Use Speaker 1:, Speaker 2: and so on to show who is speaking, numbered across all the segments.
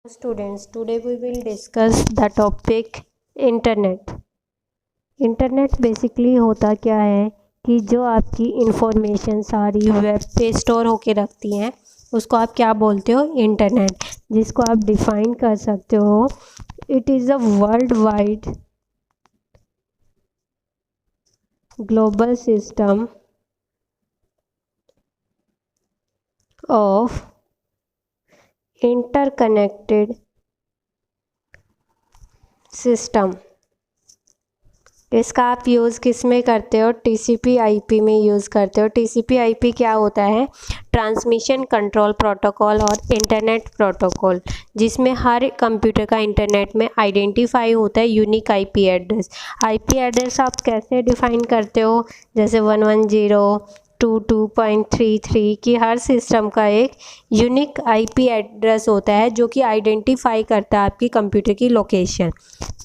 Speaker 1: Students, today we will discuss the topic internet. Internet basically होता क्या है कि जो आपकी इंफॉर्मेशन सारी वेब पे स्टोर होके रखती हैं उसको आप क्या बोलते हो? इंटरनेट, जिसको आप डिफाइन कर सकते हो it is a world wide global system of interconnected system. इसका आप यूज़ किस में करते हो? TCP IP में यूज़ करते हो। TCP IP क्या होता है? ट्रांसमिशन कंट्रोल प्रोटोकॉल और इंटरनेट प्रोटोकॉल, जिसमें हर कंप्यूटर का इंटरनेट में आइडेंटिफाई होता है unique IP address. IP address आप कैसे डिफ़ाइन करते हो? जैसे 110.22.33 की हर सिस्टम का एक यूनिक IP एड्रेस होता है जो कि आइडेंटिफाई करता है आपकी कंप्यूटर की लोकेशन।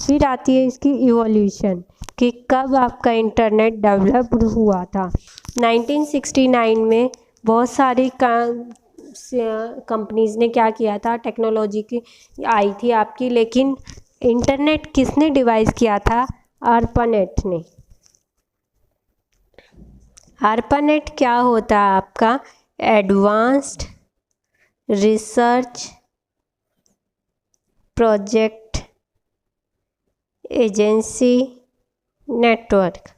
Speaker 1: फिर आती है इसकी इवोल्यूशन कि कब आपका इंटरनेट डेवलप्ड हुआ था। 1969 में बहुत सारी कंपनीज़ ने क्या किया था, टेक्नोलॉजी की आई थी आपकी, लेकिन इंटरनेट किसने डिवाइस किया था? ARPANET ने। ARPANET क्या होता है आपका? Advanced research project agency network.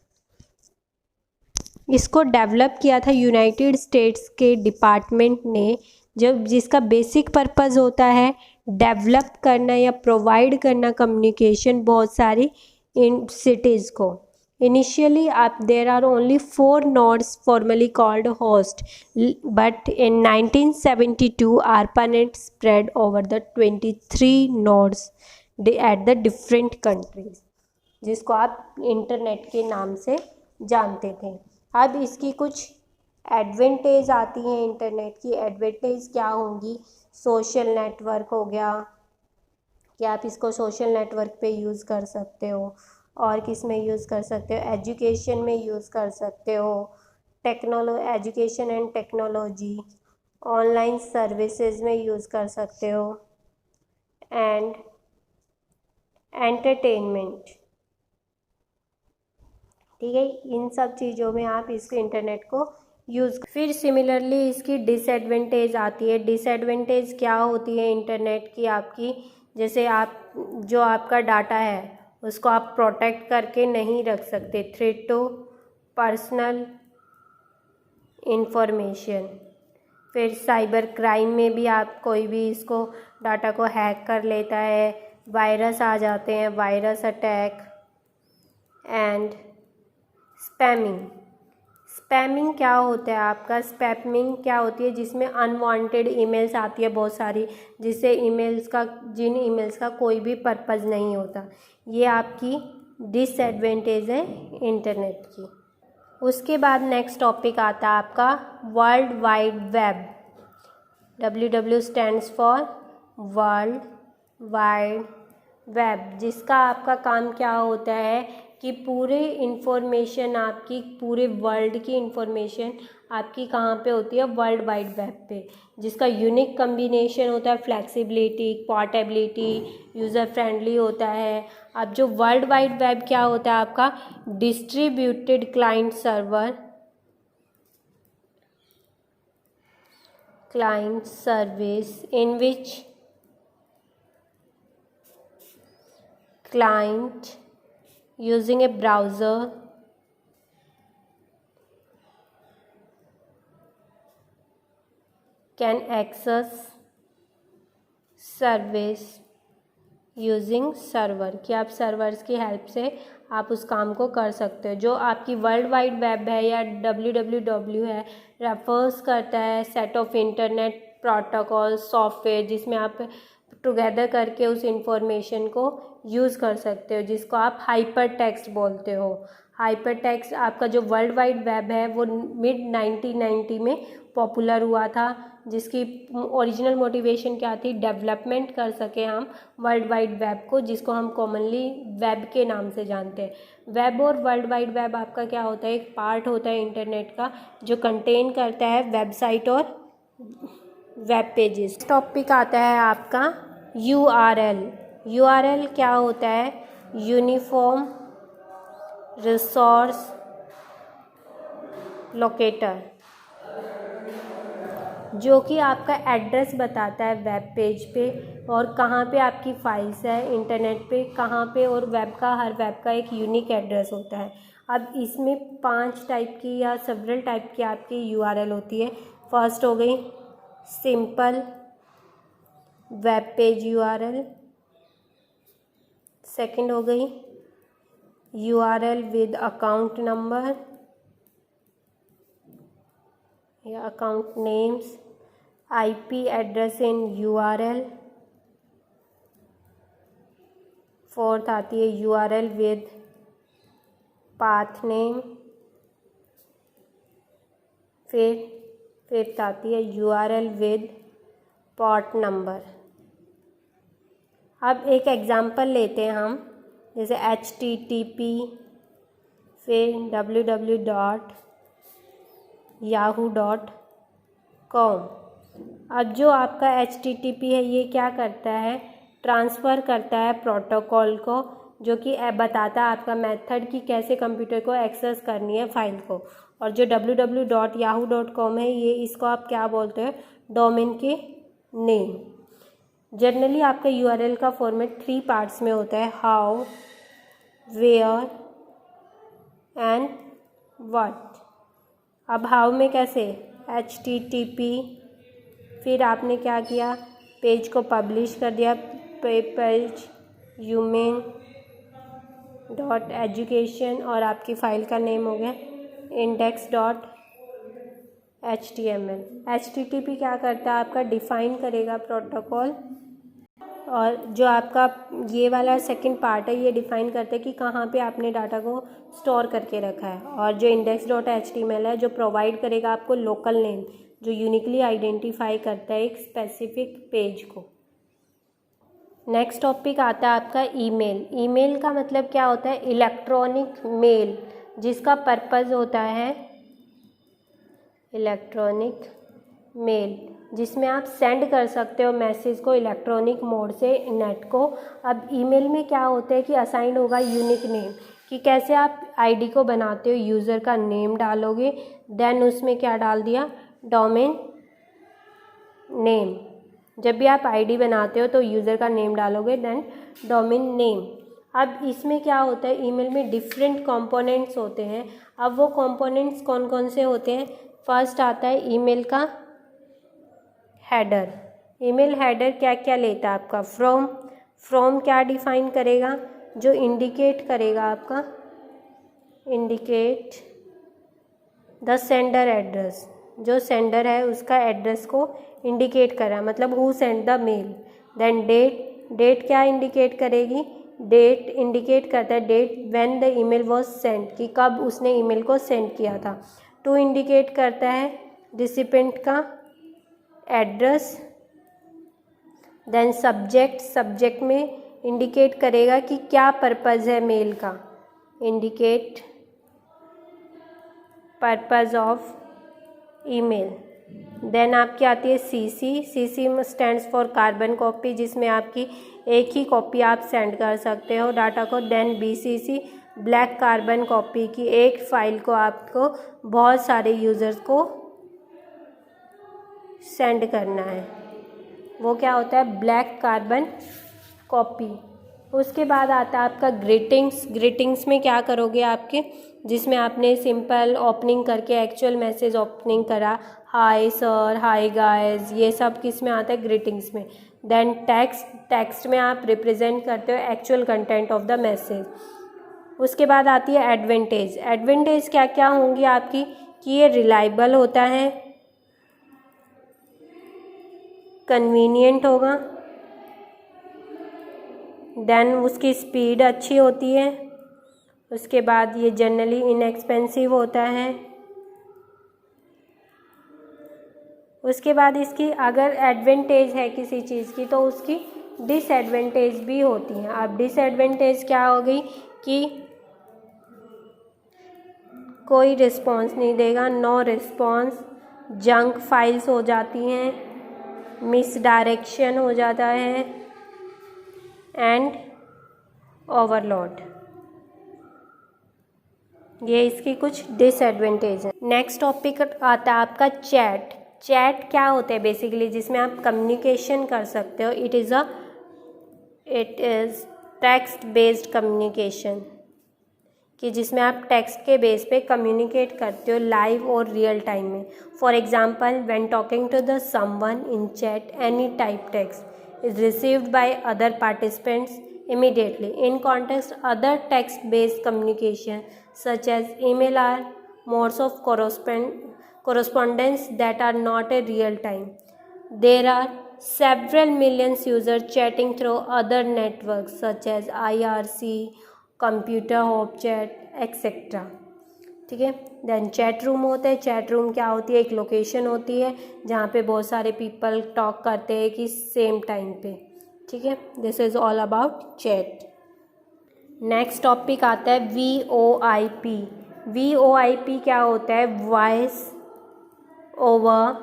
Speaker 1: इसको डेवलप किया था यूनाइटेड स्टेट्स के डिपार्टमेंट ने, जब जिसका बेसिक पर्पस होता है डेवलप करना या प्रोवाइड करना कम्युनिकेशन बहुत सारी इन सिटीज़ को। इनिशियली आप there are only 4 nodes formally called host, but in 1972 ARPANET spread over the 23 nodes at the different countries, जिसको आप इंटरनेट के नाम से जानते थे। अब इसकी कुछ एडवांटेज आती हैं इंटरनेट की। एडवांटेज क्या होंगी? सोशल नेटवर्क हो गया कि आप इसको सोशल नेटवर्क पे यूज़ कर सकते हो, और किस में यूज़ कर सकते हो? एजुकेशन में यूज़ कर सकते हो, education and technology, online services में यूज़ कर सकते हो, एंड एंटरटेनमेंट। ठीक है, इन सब चीज़ों में आप इसको इंटरनेट को यूज़। फिर सिमिलरली इसकी डिसएडवांटेज आती है। डिसएडवांटेज क्या होती है इंटरनेट की आपकी? जैसे आप जो आपका डाटा है उसको आप प्रोटेक्ट करके नहीं रख सकते। Threat to personal information. फिर साइबर क्राइम में भी आप कोई भी इसको डाटा को हैक कर लेता है, वायरस आ जाते हैं, virus attack, and spamming. Spamming क्या होता है आपका? स्पैमिंग क्या होती है? जिसमें अनवांटेड ईमेल्स आती है बहुत सारी, जिन ईमेल्स का कोई भी पर्पज़ नहीं होता। ये आपकी डिसएडवांटेज है इंटरनेट की। उसके बाद नेक्स्ट टॉपिक आता है आपका world wide web. WW stands for world wide web, जिसका आपका काम क्या होता है कि पूरे इंफॉर्मेशन आपकी, पूरे वर्ल्ड की इंफॉर्मेशन आपकी कहाँ पे होती है? वर्ल्ड वाइड वेब पे, जिसका यूनिक कम्बिनेशन होता है फ्लेक्सिबिलिटी, पोर्टेबिलिटी, यूज़र फ्रेंडली होता है। अब जो वर्ल्ड वाइड वेब क्या होता है आपका? Distributed client server, client service in which client using a browser can access service using server, कि आप सर्वर्स की हेल्प से आप उस काम को कर सकते हो। जो आपकी वर्ल्ड वाइड वेब है या WWW है, रेफर्स करता है set of internet protocol software, जिसमें आप टुगेदर करके उस इंफॉर्मेशन को यूज़ कर सकते हो, जिसको आप हाइपर टेक्स्ट बोलते हो। हाइपर टेक्स्ट आपका जो वर्ल्ड वाइड वेब है वो मिड 1990 में पॉपुलर हुआ था, जिसकी ओरिजिनल मोटिवेशन क्या थी? डेवलपमेंट कर सके हम वर्ल्ड वाइड वेब को, जिसको हम कॉमनली वेब के नाम से जानते हैं। वेब और वर्ल्ड वाइड वेब आपका क्या होता है? एक पार्ट होता है इंटरनेट का जो कंटेन करता है वेबसाइट और वेब पेजेस। टॉपिक आता है आपका URL क्या होता है? यूनिफॉर्म रिसोर्स लोकेटर, जो कि आपका एड्रेस बताता है वेब पेज पे और कहाँ पे आपकी फाइल्स है इंटरनेट पे कहाँ पे, और हर वेब का एक यूनिक एड्रेस होता है। अब इसमें 5 टाइप की या सेवरल टाइप की आपकी URL होती है। फर्स्ट हो गई simple web page URL, second हो गई URL विद अकाउंट नंबर या account names, IP address in URL, fourth आती है URL with path name, fifth आती है URL विद पोर्ट नंबर। अब एक एग्जांपल लेते हैं हम, जैसे HTTP, फिर www.yahoo.com। अब जो आपका HTTP है ये क्या करता है? ट्रांसफ़र करता है प्रोटोकॉल को, जो कि बताता है आपका मेथड कि कैसे कंप्यूटर को एक्सेस करनी है फाइल को। और जो www.yahoo.com है ये इसको आप क्या बोलते हैं? डोमेन के नेम। जनरली आपका URL का फॉर्मेट 3 पार्ट्स में होता है, हाउ, वेयर एंड व्हाट। अब हाउ में कैसे? HTTP, फिर आपने क्या किया? पेज को पब्लिश कर दिया, पेज human.education और आपकी फ़ाइल का नेम हो गया index.html। HTTP क्या करता है? आपका डिफ़ाइन करेगा प्रोटोकॉल, और जो आपका ये वाला सेकंड पार्ट है ये डिफ़ाइन करता है कि कहाँ पे आपने डाटा को स्टोर करके रखा है। और जो index.html है जो प्रोवाइड करेगा आपको लोकल नेम, जो यूनिकली आइडेंटिफाई करता है एक स्पेसिफिक पेज को। नेक्स्ट टॉपिक आता है आपका ईमेल। ईमेल का मतलब क्या होता है? इलेक्ट्रॉनिक मेल, जिसका पर्पज़ होता है इलेक्ट्रॉनिक मेल, जिसमें आप सेंड कर सकते हो मैसेज को इलेक्ट्रॉनिक मोड से नेट को। अब ईमेल में क्या होता है कि असाइन होगा यूनिक नेम, कि कैसे आप आईडी को बनाते हो, यूज़र का नेम डालोगे, देन उसमें क्या डाल दिया? Domain name. जब भी आप आईडी बनाते हो तो यूज़र का नेम डालोगे, देन डोमेन नेम। अब इसमें क्या होता है? ईमेल में डिफरेंट कंपोनेंट्स होते हैं। अब वो कंपोनेंट्स कौन कौन से होते हैं? फर्स्ट आता है ईमेल का हेडर। ईमेल हेडर क्या क्या लेता है आपका? फ्रॉम क्या डिफाइन करेगा? जो इंडिकेट करेगा आपका, इंडिकेट द सेंडर एड्रेस, जो सेंडर है उसका एड्रेस को इंडिकेट करा, मतलब who send the mail. Then date क्या इंडिकेट करेगी? डेट इंडिकेट करता है date when the email was send, कि कब उसने ईमेल को सेंड किया था। टू इंडिकेट करता है रिसिपेंट का एड्रेस। देन सब्जेक्ट में इंडिकेट करेगा कि क्या पर्पज़ है मेल का, indicate purpose of email. Then आपकी आती है CC में स्टैंड्स फॉर कार्बन कॉपी, जिसमें आपकी एक ही कॉपी आप सेंड कर सकते हो डाटा को। Then BCC black carbon copy, की एक फ़ाइल को आपको बहुत सारे यूज़र्स को सेंड करना है, वो क्या होता है? Black carbon copy. उसके बाद आता है आपका ग्रीटिंग्स में क्या करोगे आपके, जिसमें आपने सिंपल ओपनिंग करके एक्चुअल मैसेज ओपनिंग करा, हाय सर, हाय गाइस, ये सब किस में आता है? ग्रीटिंग्स में। देन टेक्स्ट में आप रिप्रेजेंट करते हो actual content of the message. उसके बाद आती है एडवांटेज क्या क्या होंगी आपकी, कि ये रिलायबल होता है, कन्वीनियंट होगा, देन उसकी स्पीड अच्छी होती है। उसके बाद ये जनरली इनएक्सपेंसिव होता है। उसके बाद इसकी अगर एडवांटेज है किसी चीज़ की तो उसकी डिसएडवांटेज भी होती हैं। अब डिसएडवांटेज क्या हो गई कि कोई रिस्पॉन्स नहीं देगा, नो रिस्पॉन्स, जंक फाइल्स हो जाती हैं, मिस डायरेक्शन हो जाता है, एंड ओवरलोड। ये इसकी कुछ डिसएडवांटेज है। नेक्स्ट टॉपिक आता है आपका चैट। चैट क्या होता है बेसिकली, जिसमें आप कम्युनिकेशन कर सकते हो। It is text based communication, कि जिसमें आप टेक्स्ट के बेस पे कम्युनिकेट करते हो लाइव और रियल टाइम में। For example, when talking to the someone in chat, any type text is received by other participants immediately. In context, other text-based communication such as email are modes of correspondence that are not a real time. There are several millions users chatting through other networks such as IRC, computer hop chat, etc. ठीक है। Then chat room होते हैं। Chat room क्या होती है, एक location होती है जहाँ पे बहुत सारे पीपल टॉक करते हैं कि सेम टाइम पे। ठीक है, this is all about chat. Next topic आता है VoIP। VoIP क्या होता है, वॉइस ओवर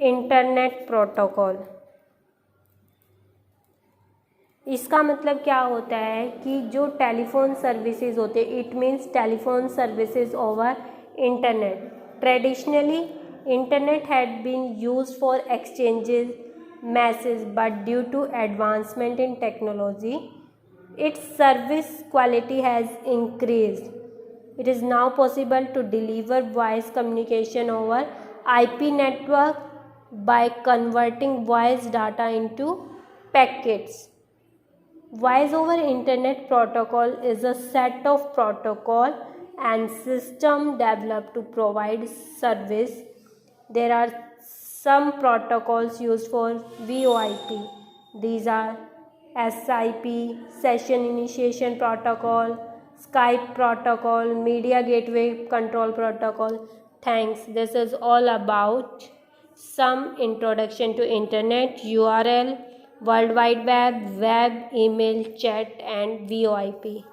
Speaker 1: इंटरनेट प्रोटोकॉल। इसका मतलब क्या होता है कि जो टेलीफोन सर्विसेज होते हैं, it means telephone services over internet. Traditionally internet had been used for exchanges message, but due to advancement in technology, its service quality has increased. It is now possible to deliver voice communication over IP network by converting voice data into packets. Voice over internet protocol is a set of protocol and system developed to provide service. There are some protocols used for VoIP. These are SIP, Session Initiation Protocol, Skype Protocol, Media Gateway Control Protocol. Thanks. This is all about some introduction to Internet, URL, World Wide Web, web, email, chat and VoIP.